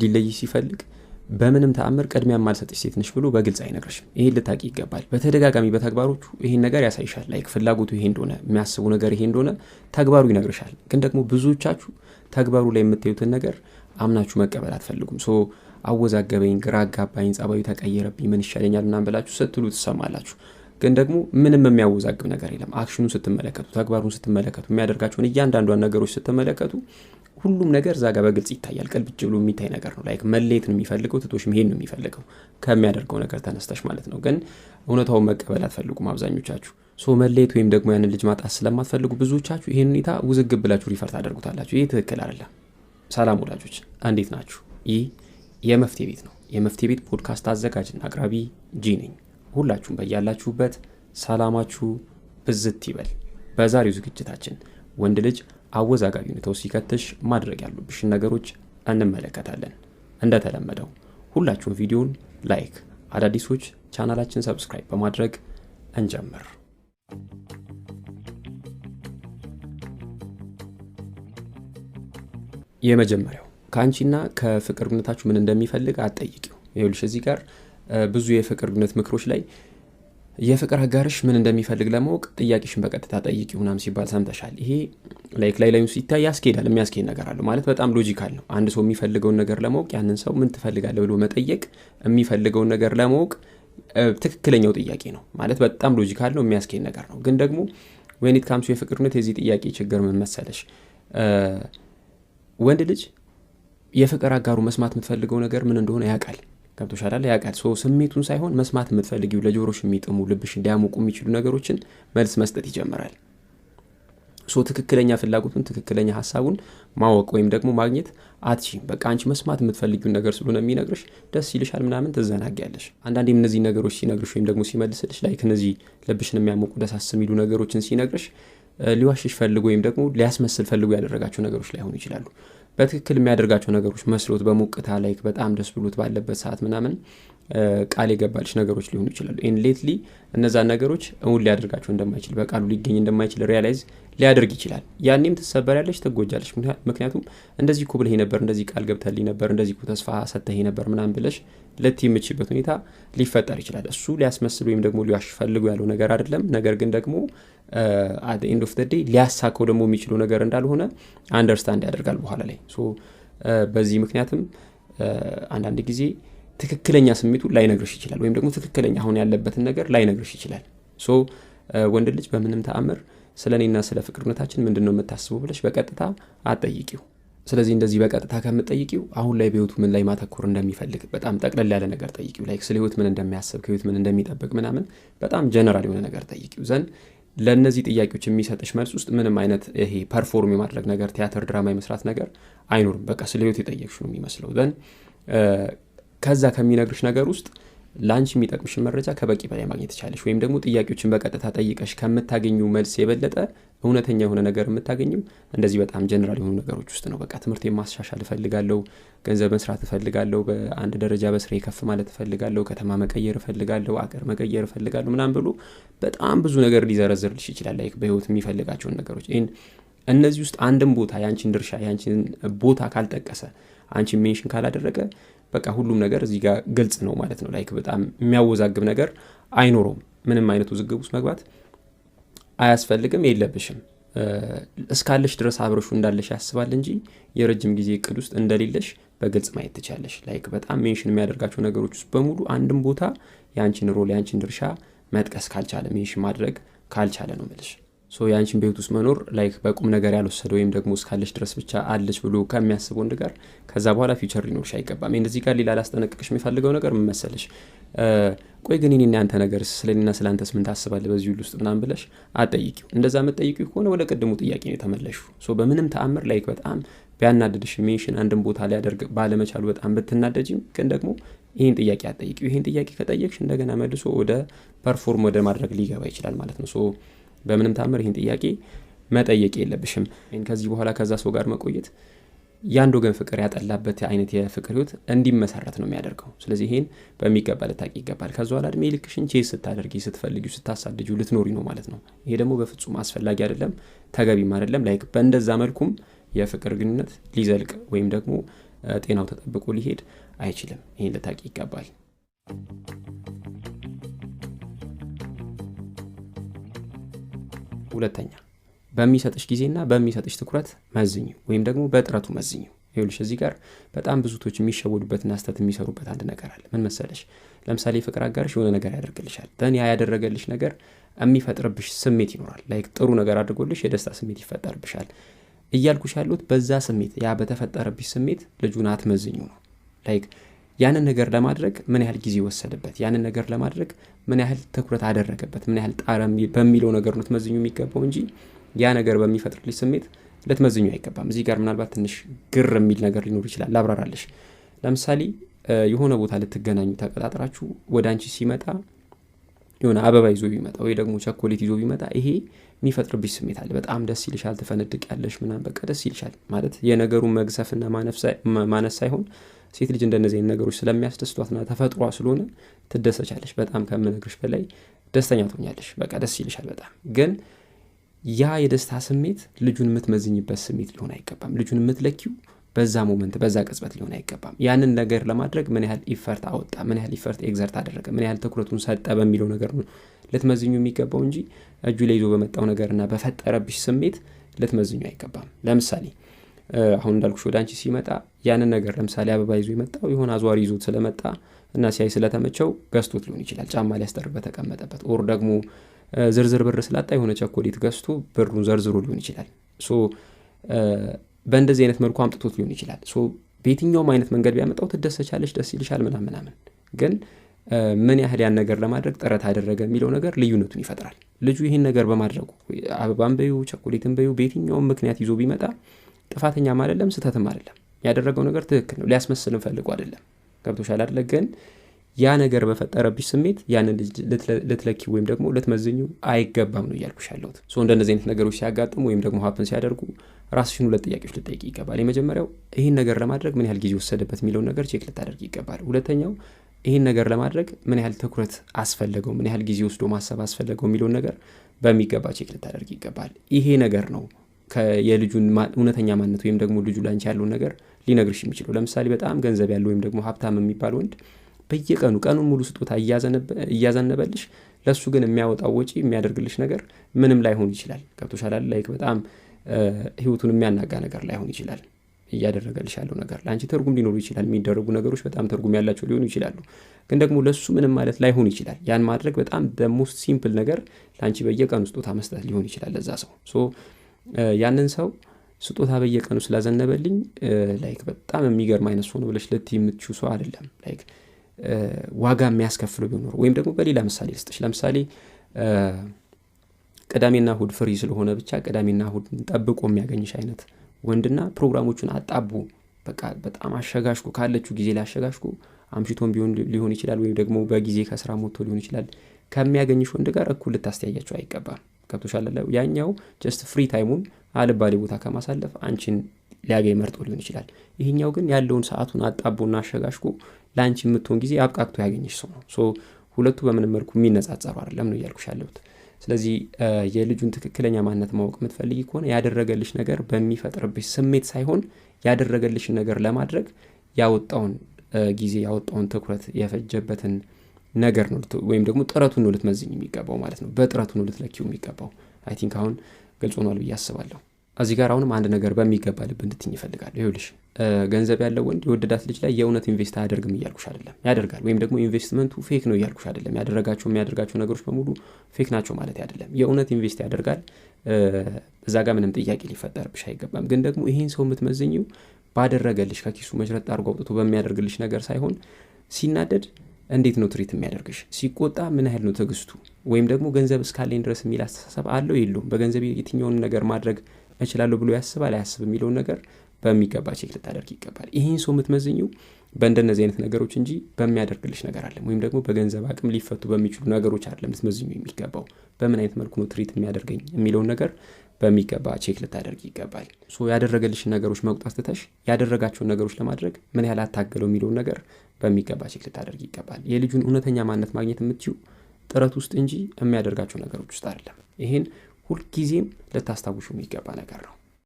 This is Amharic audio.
ሊለይ ሲፈልግ በምንም ተአምር ቅድሚያ ማልሰጥሽ ሴት ነሽ ብሎ በግልጽ አይነግርሽም። ይሄን ልታቂ ይገባል። በተደጋጋሚ በተግባሮቹ ይሄን ነገር ያሳይሻል። ላይክ ፍላጎቱ ይሄ እንደሆነ የሚያስቡ ነገር ይሄ እንደሆነ ተግባሩ ይነግርሻል። ግን ደግሞ ብዙዎቻችሁ ተግባሩ ላይ የምታዩትን ነገር አምናችሁ መቀበል አትፈልጉም። አወዛገበኝ፣ ግራ አጋባኝ፣ ጸባዩ ተቀየረብኝ፣ ምን ይሻለኛል ምናምን ብላችሁ ስትሉ ትሰማላችሁ። ግን ደግሞ ምንም የሚያወዛግብ ነገር የለም። አክሽኑን ስትመለከቱ፣ ተግባሩን ስትመለከቱ፣ የሚያደርጋቸውን እያንዳንዷን ነገሮች ስትመለከቱ ሁሉም ነገር እዛ ጋር በግልጽ ይታያል። ቅልብጭ ብሎ የሚታይ ነገር ነው። ላይክ መለየት ነው የሚፈልገው፣ ትቶሽ መሄድ ነው የሚፈልገው ከሚያደርገው ነገር ተነስተሽ ማለት ነው። ግን እውነታውን መቀበል አትፈልጉም አብዛኞቻችሁ። መለየት ወይም ደግሞ ያንን ልጅ ማጣት ስለማትፈልጉ ብዙዎቻችሁ ይሄን ሁኔታ ውዝግብ ብላችሁ ሪፈር ታደርጉታላችሁ። ይህ ትክክል አይደለም። ሰላም ወዳጆች፣ እንዴት ናችሁ? ይህ የመፍትሄ ቤት ነው። የመፍትሄ ቤት ፖድካስት አዘጋጅና አቅራቢ ጂ ነኝ። ሁላችሁም በያላችሁበት ሰላማችሁ ብዝት ይበል። በዛሬው ዝግጅታችን ወንድ ልጅ አወዛጋቢ ሁኔታው ሲከትሽ ማድረግ ያሉብሽን ነገሮች እንመለከታለን። እንደተለመደው ሁላችሁም ቪዲዮውን ላይክ፣ አዳዲሶች ቻናላችን ሰብስክራይብ በማድረግ እንጀምር። የመጀመሪያው ከአንቺና ከፍቅር ግንኙነታችሁ ምን እንደሚፈልግ አትጠይቂው። ይኸውልሽ እዚህ ጋር ብዙ የፍቅር ግንኙነት ምክሮች ላይ የፍቅር አጋርሽ ምን እንደሚፈልግ ለማወቅ ጥያቄሽን በቀጥታ ጠይቂው ምናምን ሲባል ሰምተሻል። ይሄ ላይ ሲታይ ያስኬዳል፣ የሚያስኬድ ነገር አለው ማለት በጣም ሎጂካል ነው። አንድ ሰው የሚፈልገውን ነገር ለማወቅ ያንን ሰው ምን ትፈልጋለህ ብሎ መጠየቅ የሚፈልገውን ነገር ለማወቅ ትክክለኛው ጥያቄ ነው ማለት በጣም ሎጂካል ነው፣ የሚያስኬድ ነገር ነው። ግን ደግሞ when it comes to የፍቅር ግንኙነት የዚህ ጥያቄ ችግር ምን መሰለሽ፣ ወንድ ልጅ የፍቅር አጋሩ መስማት የምትፈልገው ነገር ምን እንደሆነ ያውቃል። ገብቶሻል አይደል? ያውቃል። ስሜቱን ሳይሆን መስማት የምትፈልጊው ለጆሮሽ የሚጥሙ ልብሽ እንዲያሞቁ የሚችሉ ነገሮችን መልስ መስጠት ይጀምራል። ትክክለኛ ፍላጎቱን ትክክለኛ ሀሳቡን ማወቅ ወይም ደግሞ ማግኘት አትችይም። በቃ አንቺ መስማት የምትፈልጊውን ነገር ስለሆነ የሚነግርሽ ደስ ይልሻል ምናምን ትዘናጊያለሽ። አንዳንዴም እነዚህ ነገሮች ሲነግርሽ ወይም ደግሞ ሲመልስልሽ ላይክ እነዚህ ልብሽን የሚያሞቁ ደሳስ የሚሉ ነገሮችን ሲነግርሽ ሊዋሽሽ ፈልጎ ወይም ደግሞ ሊያስመስል ፈልጎ ያደረጋቸው ነገሮች ላይሆኑ ይችላሉ። በትክክል የሚያደርጋቸው ነገሮች መስሎት በሞቅታ ላይክ በጣም ደስ ብሎት ባለበት ሰዓት ምናምን ቃል የገባልሽ ነገሮች ሊሆኑ ይችላሉ። ሌትሊ እነዛን ነገሮች እውን ሊያደርጋቸው እንደማይችል በቃሉ ሊገኝ እንደማይችል ሪያላይዝ ሊያደርግ ይችላል። ያኔም ትሰበሪያለሽ፣ ትጎጃለሽ። ምክንያቱም እንደዚህ እኮ ብለህ ነበር፣ እንደዚህ ቃል ገብተልኝ ነበር፣ እንደዚህ እኮ ተስፋ ሰጥተህ ነበር ምናምን ብለሽ ልትምችበት ሁኔታ ሊፈጠር ይችላል። እሱ ሊያስመስል ወይም ደግሞ ሊዋሽ ፈልጎ ያለው ነገር አይደለም። ነገር ግን ደግሞ at the end of the day ሊያሳከው ደግሞ የሚችለው ነገር እንዳልሆነ አንደርስታንድ ያደርጋል በኋላ ላይ። በዚህ ምክንያትም አንዳንድ ጊዜ ትክክለኛ ስሜቱ ላይነግርሽ ይችላል ወይም ደግሞ ትክክለኛ አሁን ያለበትን ነገር ላይነግርሽ ይችላል። ወንድ ልጅ በምንም ተአምር ስለኔና ስለ ፍቅር ግንኙነታችን ምንድነው የምታስበው ብለሽ በቀጥታ አትጠይቂው። ስለዚህ እንደዚህ በቀጥታ ከምትጠይቂው አሁን ላይ በህይወቱ ምን ላይ ማተኮር እንደሚፈልግ በጣም ጠቅለል ያለ ነገር ጠይቂው። ላይክ ስለ ህይወት ምን እንደሚያስብ፣ ከህይወት ምን እንደሚጠብቅ ምናምን በጣም ጀነራል የሆነ ነገር ጠይቂው። ዘንድ ለነዚህ ጥያቄዎች የሚሰጥሽ መልስ ውስጥ ምንም አይነት ይሄ ፐርፎርም የማድረግ ነገር፣ ቲያትር ድራማ የመስራት ነገር አይኖርም። በቃ ስለ ህይወት የጠየቅሽ ነው የሚመስለው። ዘንድ ከዛ ከሚነግርሽ ነገር ውስጥ ላንቺ የሚጠቅምሽን መረጃ ከበቂ በላይ ማግኘት ይቻለሽ ወይም ደግሞ ጥያቄዎችን በቀጥታ ጠይቀሽ ከምታገኙ መልስ የበለጠ እውነተኛ የሆነ ነገር የምታገኙ እንደዚህ በጣም ጀነራል የሆኑ ነገሮች ውስጥ ነው። በቃ ትምህርቴን ማሻሻል እፈልጋለሁ፣ ገንዘብ መስራት እፈልጋለሁ፣ በአንድ ደረጃ በስራ ከፍ ማለት እፈልጋለሁ፣ ከተማ መቀየር እፈልጋለሁ፣ አገር መቀየር እፈልጋለሁ ምናምን ብሎ በጣም ብዙ ነገር ሊዘረዝርልሽ ይችላል። ላይክ በህይወት የሚፈልጋቸውን ነገሮች እነዚህ ውስጥ አንድም ቦታ ያንቺን ድርሻ ያንቺን ቦታ ካልጠቀሰ አንቺ ሜንሽን ካላደረገ በቃ ሁሉም ነገር እዚህ ጋር ግልጽ ነው ማለት ነው። ላይክ በጣም የሚያወዛግብ ነገር አይኖረውም። ምንም አይነት ውዝግብ ውስጥ መግባት አያስፈልግም፣ የለብሽም። እስካለሽ ድረስ አብረሹ እንዳለሽ ያስባል እንጂ የረጅም ጊዜ እቅድ ውስጥ እንደሌለሽ በግልጽ ማየት ትችላለሽ። ላይክ በጣም ሜንሽን የሚያደርጋቸው ነገሮች ውስጥ በሙሉ አንድም ቦታ ያንቺን ሮል ያንቺን ድርሻ መጥቀስ ካልቻለ፣ ሜንሽን ማድረግ ካልቻለ ነው የምልሽ። ያንቺን በህይወት ውስጥ መኖር ላይክ በቁም ነገር ያልወሰደ ወይም ደግሞ እስካለሽ ድረስ ብቻ አለች ብሎ ከሚያስብ ወንድ ጋር ከዛ በኋላ ፊውቸር ሊኖርሽ አይገባም። እንደዚህ ጋር ሌላ ላስጠነቅቅሽ የሚፈልገው ነገር ምን መሰለሽ፣ ቆይ ግን እኔና ያንተ ነገር ስለኔና ስላንተስ ምን ታስባለህ በዚህ ሁሉ ውስጥ ምናምን ብለሽ አትጠይቂው። እንደዛ የምትጠይቂው ከሆነ ወደ ቅድሙ ጥያቄ ነው የተመለሽው። በምንም ተአምር ላይክ በጣም ቢያናድድሽ ሜንሽን አንድም ቦታ ሊያደርግ ባለመቻሉ በጣም ብትናደጂም ግን ደግሞ ይህን ጥያቄ አትጠይቂው። ይህን ጥያቄ ከጠየቅሽ እንደገና መልሶ ወደ ፐርፎርም ወደ ማድረግ ሊገባ ይችላል ማለት ነው። በምንም ተአምር ይህን ጥያቄ መጠየቅ የለብሽም። ከዚህ በኋላ ከዛ ሰው ጋር መቆየት ያንድ ወገን ፍቅር ያጠላበት አይነት የፍቅር ህይወት እንዲመሰረት ነው የሚያደርገው። ስለዚህ ይሄን በሚገባ ልታቂ ይገባል። ከዛ በኋላ እድሜ ልክሽን ቼስ ስታደርጊ፣ ስትፈልጊው፣ ስታሳድጂው ልትኖሪ ነው ማለት ነው። ይሄ ደግሞ በፍጹም አስፈላጊ አይደለም፣ ተገቢም አይደለም። ላይክ በእንደዛ መልኩም የፍቅር ግንኙነት ሊዘልቅ ወይም ደግሞ ጤናው ተጠብቆ ሊሄድ አይችልም። ይህን ልታቂ ይገባል። ሁለተኛ በሚሰጥሽ ጊዜና በሚሰጥሽ ትኩረት መዝኙ ወይም ደግሞ በጥረቱ መዝኙ። ይኸውልሽ እዚህ ጋር በጣም ብዙቶች የሚሸወዱበትና ስህተት የሚሰሩበት አንድ ነገር አለ። ምን መሰለሽ? ለምሳሌ ፍቅር አጋርሽ የሆነ ነገር ያደርግልሻል። ያ ያደረገልሽ ነገር የሚፈጥርብሽ ስሜት ይኖራል። ላይክ ጥሩ ነገር አድርጎልሽ የደስታ ስሜት ይፈጠርብሻል። እያልኩሽ ያሉት በዛ ስሜት ያ በተፈጠረብሽ ስሜት ልጁን አትመዝኙ ነው። ላይክ ያንን ነገር ለማድረግ ምን ያህል ጊዜ ወሰደበት፣ ያንን ነገር ለማድረግ ምን ያህል ትኩረት አደረገበት፣ ምን ያህል ጣረ በሚለው ነገር ነው ልትመዝኙ የሚገባው እንጂ ያ ነገር በሚፈጥርልሽ ስሜት ልትመዝኙ አይገባም። እዚህ ጋር ምናልባት ትንሽ ግር የሚል ነገር ሊኖር ይችላል። ላብራራለሽ። ለምሳሌ የሆነ ቦታ ልትገናኙ ተቀጣጥራችሁ ወደ አንቺ ሲመጣ የሆነ አበባ ይዞ ቢመጣ ወይ ደግሞ ቸኮሌት ይዞ ቢመጣ ይሄ የሚፈጥርብሽ ስሜት አለ። በጣም ደስ ይልሻል፣ ትፈነድቅ ያለሽ ምናምን በቃ ደስ ይልሻል። ማለት የነገሩን መግዘፍና ማነስ ሳይሆን ሴት ልጅ እንደነዚህ ነገሮች ስለሚያስደስቷትና ተፈጥሯ ስለሆነ ትደሰቻለሽ። በጣም ከምነግርሽ በላይ ደስተኛ ትሆኛለሽ። በቃ ደስ ይልሻል በጣም። ግን ያ የደስታ ስሜት ልጁን የምትመዝኝበት ስሜት ሊሆን አይገባም። ልጁን የምትለኪው በዛ ሞመንት በዛ ቅጽበት ሊሆን አይገባም። ያንን ነገር ለማድረግ ምን ያህል ኢፈርት አወጣ፣ ምን ያህል ኢፈርት ኤግዘርት አደረገ፣ ምን ያህል ትኩረቱን ሰጠ በሚለው ነገር ነው ልትመዝኙ የሚገባው እንጂ እጁ ላይ ይዞ በመጣው ነገርና በፈጠረብሽ ስሜት ልትመዝኙ አይገባም። ለምሳሌ አሁን እንዳልኩሽ ወደ አንቺ ሲመጣ ያንን ነገር ለምሳሌ አበባ ይዞ የመጣው የሆነ አዟሪ ይዞት ስለመጣ እና ሲያይ ስለተመቸው ገዝቶት ሊሆን ይችላል፣ ጫማ ሊያስጠርበት ተቀመጠበት። ኦር ደግሞ ዝርዝር ብር ስላጣ የሆነ ቸኮሌት ገዝቶ ብሩን ዘርዝሮ ሊሆን ይችላል። በእንደዚህ አይነት መልኩ አምጥቶት ሊሆን ይችላል። በየትኛውም አይነት መንገድ ቢያመጣው ትደሰቻለሽ፣ ደስ ይልሻል ምናምን። ግን ምን ያህል ያን ነገር ለማድረግ ጥረት አደረገ የሚለው ነገር ልዩነቱን ይፈጥራል። ልጁ ይህን ነገር በማድረጉ አበባን በዩ ቸኮሌትን በዩ በየትኛውም ምክንያት ይዞ ቢመጣ ጥፋተኛም አይደለም ስህተትም አይደለም። ያደረገው ነገር ትክክል ነው። ሊያስመስልም ፈልጎ አይደለም። ገብቶሻል አይደለ? ግን ያ ነገር በፈጠረብሽ ስሜት ያንን ልትለኪ ወይም ደግሞ ልትመዝኙ አይገባም ነው እያልኩሽ ያለሁት። እንደነዚህ አይነት ነገሮች ሲያጋጥሙ ወይም ደግሞ ሀፕን ሲያደርጉ ራስሽን ሁለት ጥያቄዎች ልጠይቂ ይገባል። የመጀመሪያው ይህን ነገር ለማድረግ ምን ያህል ጊዜ ወሰደበት የሚለውን ነገር ቼክ ልታደርግ ይገባል። ሁለተኛው ይህን ነገር ለማድረግ ምን ያህል ትኩረት አስፈለገው፣ ምን ያህል ጊዜ ወስዶ ማሰብ አስፈለገው የሚለውን ነገር በሚገባ ቼክ ልታደርግ ይገባል። ይሄ ነገር ነው የልጁን እውነተኛ ማንነት ወይም ደግሞ ልጁ ላንቺ ያለውን ነገር ሊነግርሽ የሚችለው። ለምሳሌ በጣም ገንዘብ ያለው ወይም ደግሞ ሀብታም የሚባል ወንድ በየቀኑ ቀኑን ሙሉ ስጦታ እያዘነበልሽ ለሱ ግን የሚያወጣው ወጪ የሚያደርግልሽ ነገር ምንም ላይሆን ይችላል። ገብቶሻል? ላይክ በጣም ህይወቱን የሚያናጋ ነገር ላይሆን ይችላል። እያደረገልሽ ያለው ነገር ለአንቺ ትርጉም ሊኖሩ ይችላል። የሚደረጉ ነገሮች በጣም ትርጉም ያላቸው ሊሆኑ ይችላሉ። ግን ደግሞ ለሱ ምንም ማለት ላይሆን ይችላል። ያን ማድረግ በጣም ሞስት ሲምፕል ነገር ለአንቺ በየቀኑ ስጦታ መስጠት ሊሆን ይችላል ለዛ ሰው። ያንን ሰው ስጦታ በየቀኑ ስላዘነበልኝ ላይክ በጣም የሚገርም አይነት ሰው ነው ብለሽ ልትይ የምትችው ሰው አይደለም። ላይክ ዋጋ የሚያስከፍለው ቢኖር ወይም ደግሞ በሌላ ምሳሌ ልስጥሽ። ለምሳሌ ቅዳሜና እሁድ ፍሪ ስለሆነ ብቻ ቅዳሜና እሁድ ጠብቆ የሚያገኝሽ አይነት ወንድና ፕሮግራሞቹን አጣቡ በቃ በጣም አሸጋሽኩ ካለችው ጊዜ ላይ አሸጋሽኩ አምሽቶን ሊሆን ይችላል ወይም ደግሞ በጊዜ ከስራ ሞቶ ሊሆን ይችላል ከሚያገኝሽ ወንድ ጋር እኩል ልታስተያያቸው አይገባም። ገብቶሻል? ያኛው ጀስት ፍሪ ታይሙን አልባሌ ቦታ ከማሳለፍ አንቺን ሊያገኝ መርጦ ሊሆን ይችላል። ይሄኛው ግን ያለውን ሰዓቱን አጣቦና አሸጋሽኩ ለአንቺ የምትሆን ጊዜ አብቃቅቶ ያገኘሽ ሰው ነው። ሁለቱ በምንም መልኩ የሚነጻጸሩ አይደለም ነው እያልኩሽ ያለሁት። ስለዚህ የልጁን ትክክለኛ ማንነት ማወቅ የምትፈልጊ ከሆነ ያደረገልሽ ነገር በሚፈጥርብሽ ስሜት ሳይሆን ያደረገልሽን ነገር ለማድረግ ያወጣውን ጊዜ ያወጣውን ትኩረት የፈጀበትን ነገር ነው ወይም ደግሞ ጥረቱን ነው ልትመዝኝ የሚገባው ማለት ነው። በጥረቱ ነው ልትለኪው የሚገባው። አይ ቲንክ አሁን ግልጽ ሆኗል ብዬ አስባለሁ። እዚህ ጋር አሁንም አንድ ነገር በሚገባ ልብ እንድትኝ ይፈልጋል። ይኸውልሽ ገንዘብ ያለው ወንድ የወደዳት ልጅ ላይ የእውነት ኢንቨስት አያደርግም እያልኩሽ አይደለም። ያደርጋል። ወይም ደግሞ ኢንቨስትመንቱ ፌክ ነው እያልኩሽ አይደለም። የሚያደርጋቸው ነገሮች በሙሉ ፌክ ናቸው ማለት አይደለም። የእውነት ኢንቨስት ያደርጋል። እዛ ጋር ምንም ጥያቄ ሊፈጠርብሽ አይገባም። ግን ደግሞ ይሄን ሰው የምትመዝኝው ባደረገልሽ ከኪሱ መሽረጥ አድርጎ አውጥቶ በሚያደርግልሽ ነገር ሳይሆን ሲናደድ እንዴት ነው ትሪት የሚያደርግሽ፣ ሲቆጣ ምን ያህል ነው ትዕግስቱ፣ ወይም ደግሞ ገንዘብ እስካለኝ ድረስ የሚል አስተሳሰብ አለው የለውም፣ በገንዘብ የትኛውን ነገር ማድረግ እችላለሁ ብሎ ያስባል አያስብ የሚለውን ነገር በሚገባ ቼክ ልታደርግ ይገባል። ይህን ሰው የምትመዝኙ በእንደነዚህ አይነት ነገሮች እንጂ በሚያደርግልሽ ነገር አለም ወይም ደግሞ በገንዘብ አቅም ሊፈቱ በሚችሉ ነገሮች አይደለም ልትመዝኙ የሚገባው። በምን አይነት መልኩ ነው ትሪት የሚያደርገኝ የሚለውን ነገር በሚገባ ቼክ ልታደርግ ይገባል። ያደረገልሽን ነገሮች መቁጠር ትተሽ ያደረጋቸውን ነገሮች ለማድረግ ምን ያህል አታገለው የሚለውን ነገር በሚገባ ቼክ ልታደርግ ይገባል። የልጁን እውነተኛ ማንነት ማግኘት የምትችው ጥረት ውስጥ እንጂ የሚያደርጋቸው ነገሮች ውስጥ አይደለም። ይሄን ሁልጊዜም ልታስታውሹ የሚገባ ነገር ነው።